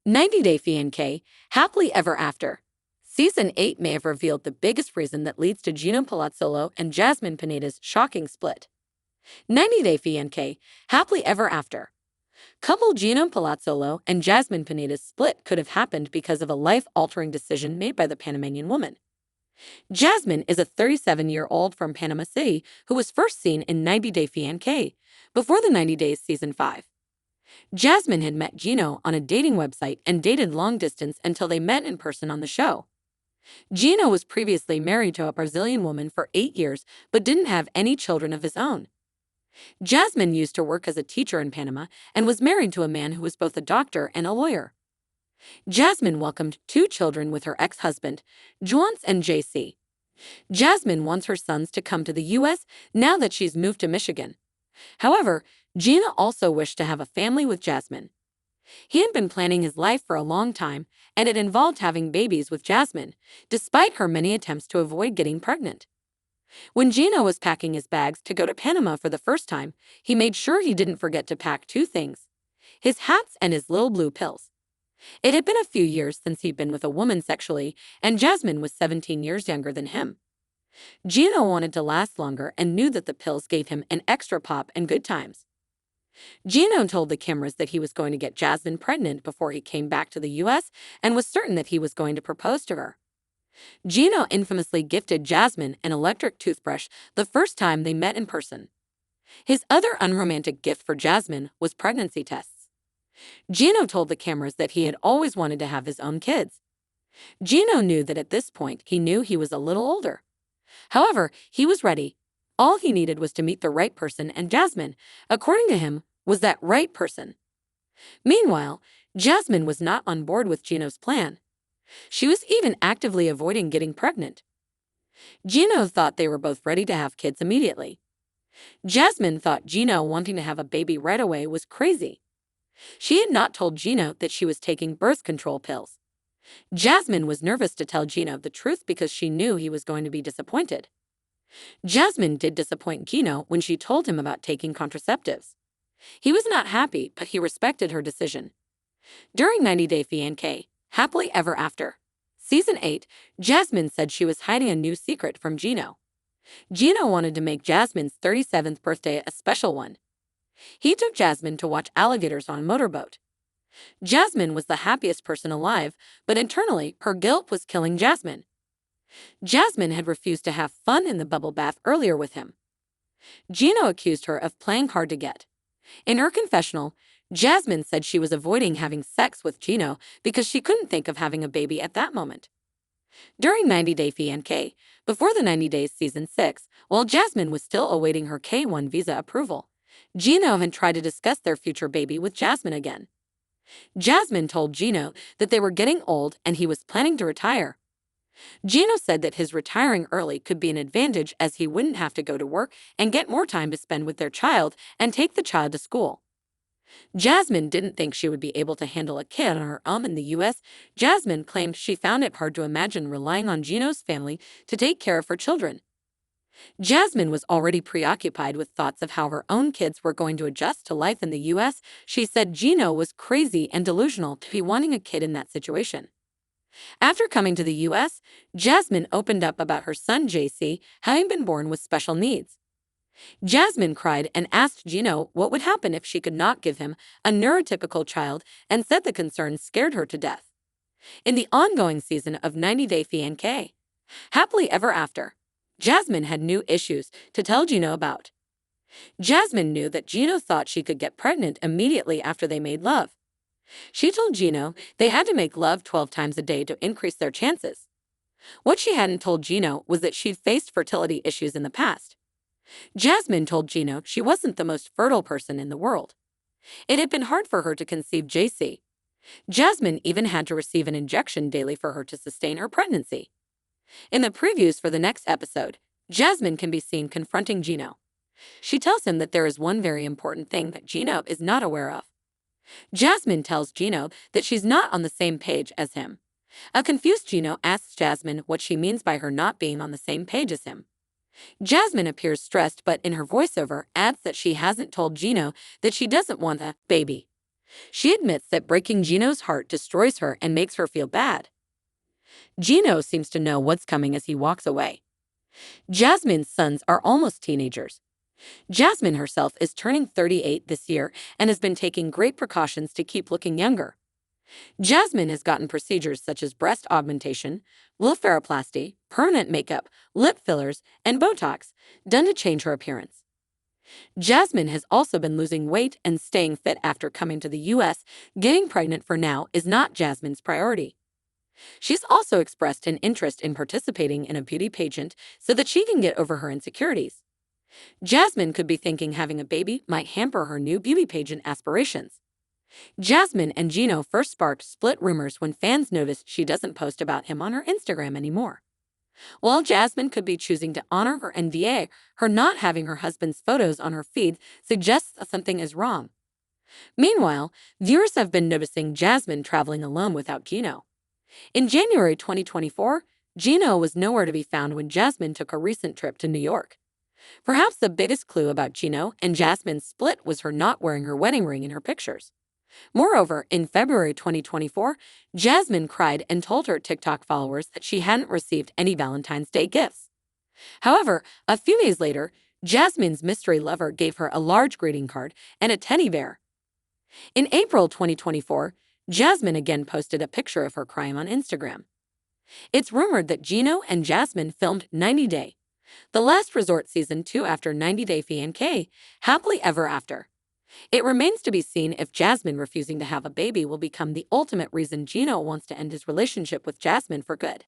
90-Day Fiancé, Happily Ever After. Season 8 may have revealed the biggest reason that leads to Gino Palazzolo and Jasmine Pineda's shocking split. 90-Day Fiancé, Happily Ever After. Couple Gino Palazzolo and Jasmine Pineda's split could have happened because of a life-altering decision made by the Panamanian woman. Jasmine is a 37-year-old from Panama City who was first seen in 90-Day Fiancé before the 90 Days Season 5. Jasmine had met Gino on a dating website and dated long distance until they met in person on the show. Gino was previously married to a Brazilian woman for 8 years but didn't have any children of his own. Jasmine used to work as a teacher in Panama and was married to a man who was both a doctor and a lawyer. Jasmine welcomed 2 children with her ex-husband, Juance and JC. Jasmine wants her sons to come to the U.S. now that she's moved to Michigan. However, Gino also wished to have a family with Jasmine. He had been planning his life for a long time, and it involved having babies with Jasmine, despite her many attempts to avoid getting pregnant. When Gino was packing his bags to go to Panama for the first time, he made sure he didn't forget to pack 2 things: his hats and his little blue pills. It had been a few years since he'd been with a woman sexually, and Jasmine was 17 years younger than him. Gino wanted to last longer and knew that the pills gave him an extra pop and good times. Gino told the cameras that he was going to get Jasmine pregnant before he came back to the U.S. and was certain that he was going to propose to her. Gino infamously gifted Jasmine an electric toothbrush the first time they met in person. His other unromantic gift for Jasmine was pregnancy tests. Gino told the cameras that he had always wanted to have his own kids. Gino knew that at this point he knew he was a little older. However, he was ready. All he needed was to meet the right person, and Jasmine, according to him, was that right person. Meanwhile, Jasmine was not on board with Gino's plan. She was even actively avoiding getting pregnant. Gino thought they were both ready to have kids immediately. Jasmine thought Gino wanting to have a baby right away was crazy. She had not told Gino that she was taking birth control pills. Jasmine was nervous to tell Gino the truth because she knew he was going to be disappointed. Jasmine did disappoint Gino when she told him about taking contraceptives. He was not happy, but he respected her decision. During 90-Day Fiancé, Happily Ever After. Season 8, Jasmine said she was hiding a new secret from Gino. Gino wanted to make Jasmine's 37th birthday a special one. He took Jasmine to watch alligators on a motorboat. Jasmine was the happiest person alive, but internally, her guilt was killing Jasmine. Jasmine had refused to have fun in the bubble bath earlier with him. Gino accused her of playing hard to get. In her confessional, Jasmine said she was avoiding having sex with Gino because she couldn't think of having a baby at that moment. During 90-Day Fiancé, before the 90 Days Season 6, while Jasmine was still awaiting her K-1 visa approval, Gino had tried to discuss their future baby with Jasmine again. Jasmine told Gino that they were getting old and he was planning to retire. Gino said that his retiring early could be an advantage as he wouldn't have to go to work and get more time to spend with their child and take the child to school. Jasmine didn't think she would be able to handle a kid on her own in the U.S. Jasmine claimed she found it hard to imagine relying on Gino's family to take care of her children. Jasmine was already preoccupied with thoughts of how her own kids were going to adjust to life in the U.S. She said Gino was crazy and delusional to be wanting a kid in that situation. After coming to the U.S., Jasmine opened up about her son JC having been born with special needs. Jasmine cried and asked Gino what would happen if she could not give him a neurotypical child and said the concern scared her to death. In the ongoing season of 90-Day Fiancé, Happily Ever After, Jasmine had new issues to tell Gino about. Jasmine knew that Gino thought she could get pregnant immediately after they made love. She told Gino they had to make love 12 times a day to increase their chances. What she hadn't told Gino was that she'd faced fertility issues in the past. Jasmine told Gino she wasn't the most fertile person in the world. It had been hard for her to conceive JC. Jasmine even had to receive an injection daily for her to sustain her pregnancy. In the previews for the next episode, Jasmine can be seen confronting Gino. She tells him that there is one very important thing that Gino is not aware of. Jasmine tells Gino that she's not on the same page as him. A confused Gino asks Jasmine what she means by her not being on the same page as him. Jasmine appears stressed but in her voiceover adds that she hasn't told Gino that she doesn't want a baby. She admits that breaking Gino's heart destroys her and makes her feel bad. Gino seems to know what's coming as he walks away. Jasmine's sons are almost teenagers. Jasmine herself is turning 38 this year and has been taking great precautions to keep looking younger. Jasmine has gotten procedures such as breast augmentation, blepharoplasty, permanent makeup, lip fillers, and Botox done to change her appearance. Jasmine has also been losing weight and staying fit after coming to the U.S. Getting pregnant for now is not Jasmine's priority. She's also expressed an interest in participating in a beauty pageant so that she can get over her insecurities. Jasmine could be thinking having a baby might hamper her new beauty pageant aspirations. Jasmine and Gino first sparked split rumors when fans noticed she doesn't post about him on her Instagram anymore. While Jasmine could be choosing to honor her NDA, her not having her husband's photos on her feed suggests that something is wrong. Meanwhile, viewers have been noticing Jasmine traveling alone without Gino. In January 2024, Gino was nowhere to be found when Jasmine took a recent trip to New York. Perhaps the biggest clue about Gino and Jasmine's split was her not wearing her wedding ring in her pictures. Moreover, in February 2024, Jasmine cried and told her TikTok followers that she hadn't received any Valentine's Day gifts. However, a few days later, Jasmine's mystery lover gave her a large greeting card and a teddy bear. In April 2024, Jasmine again posted a picture of her crying on Instagram. It's rumored that Gino and Jasmine filmed 90 Day, the last resort season 2 after 90 Day Fiancé, Happily Ever After. It remains to be seen if Jasmine refusing to have a baby will become the ultimate reason Gino wants to end his relationship with Jasmine for good.